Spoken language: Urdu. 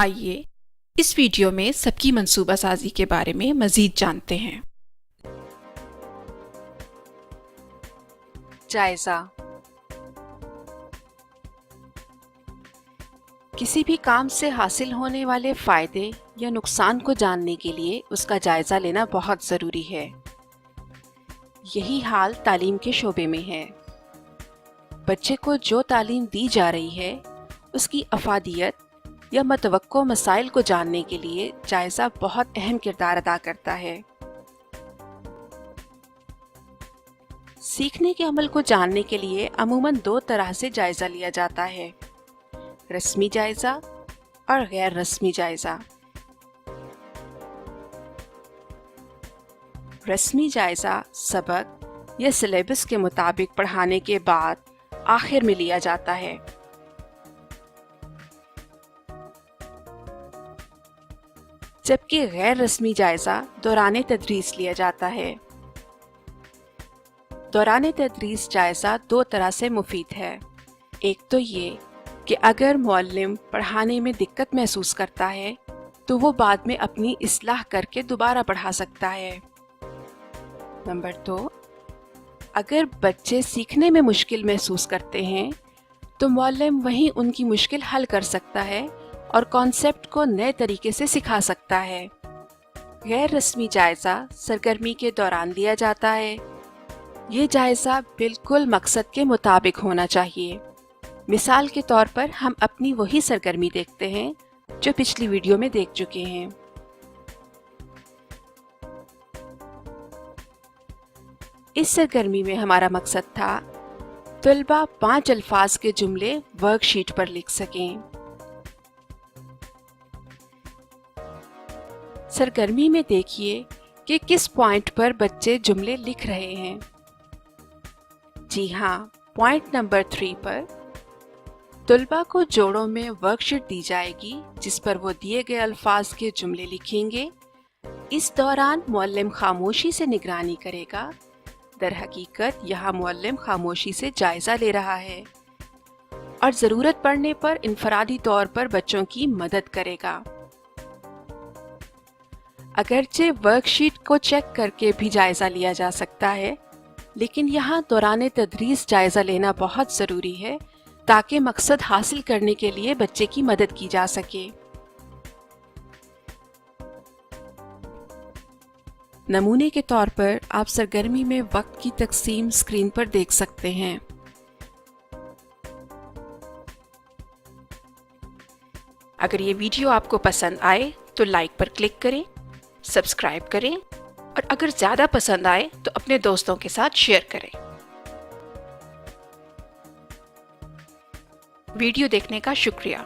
آئیے اس ویڈیو میں سب کی منصوبہ سازی کے بارے میں مزید جانتے ہیں۔ جائزہ۔ کسی بھی کام سے حاصل ہونے والے فائدے یا نقصان کو جاننے کے لیے اس کا جائزہ لینا بہت ضروری ہے۔ یہی حال تعلیم کے شعبے میں ہے۔ بچے کو جو تعلیم دی جا رہی ہے اس کی افادیت یا متوقع مسائل کو جاننے کے لیے جائزہ بہت اہم کردار ادا کرتا ہے۔ سیکھنے کے عمل کو جاننے کے لیے عموماً دو طرح سے جائزہ لیا جاتا ہے: رسمی جائزہ اور غیر رسمی جائزہ۔ رسمی جائزہ سبق یا سلیبس کے مطابق پڑھانے کے بعد آخر میں لیا جاتا ہے۔ جبکہ غیر رسمی جائزہ دوران تدریس لیا جاتا ہے۔ دوران تدریس جائزہ دو طرح سے مفید ہے۔ ایک تو یہ کہ اگر معلم پڑھانے میں دقت محسوس کرتا ہے تو وہ بعد میں اپنی اصلاح کر کے دوبارہ پڑھا سکتا ہے۔ نمبر 2، اگر بچے سیکھنے میں مشکل محسوس کرتے ہیں تو معلم وہیں ان کی مشکل حل کر سکتا ہے اور کانسیپٹ کو نئے طریقے سے سکھا سکتا ہے۔ غیر رسمی جائزہ سرگرمی کے دوران دیا جاتا ہے۔ یہ جائزہ بالکل مقصد کے مطابق ہونا چاہیے۔ مثال کے طور پر ہم اپنی وہی سرگرمی دیکھتے ہیں جو پچھلی ویڈیو میں دیکھ چکے ہیں۔ اس سرگرمی میں ہمارا مقصد تھا طلبہ 5 الفاظ کے جملے ورک شیٹ پر لکھ سکیں۔ سرگرمی میں دیکھیے کہ کس پوائنٹ پر بچے جملے لکھ رہے ہیں۔ جی ہاں، پوائنٹ نمبر 3 پر طلبہ کو جوڑوں میں ورک شیٹ دی جائے گی جس پر وہ دیے گئے الفاظ کے جملے لکھیں گے۔ اس دوران معلم خاموشی سے نگرانی کرے گا۔ در حقیقت یہاں معلم خاموشی سے جائزہ لے رہا ہے اور ضرورت پڑنے پر انفرادی طور پر بچوں کی مدد کرے گا۔ اگرچہ ورک شیٹ کو چیک کر کے بھی جائزہ لیا جا سکتا ہے، لیکن یہاں دوران تدریس جائزہ لینا بہت ضروری ہے تاکہ مقصد حاصل کرنے کے لیے بچے کی مدد کی جا سکے۔ نمونے کے طور پر آپ سرگرمی میں وقت کی تقسیم اسکرین پر دیکھ سکتے ہیں۔ اگر یہ ویڈیو آپ کو پسند آئے تو لائک پر کلک کریں، سبسکرائب کریں اور اگر زیادہ پسند آئے تو اپنے دوستوں کے ساتھ شیئر کریں۔ ویڈیو دیکھنے کا شکریہ۔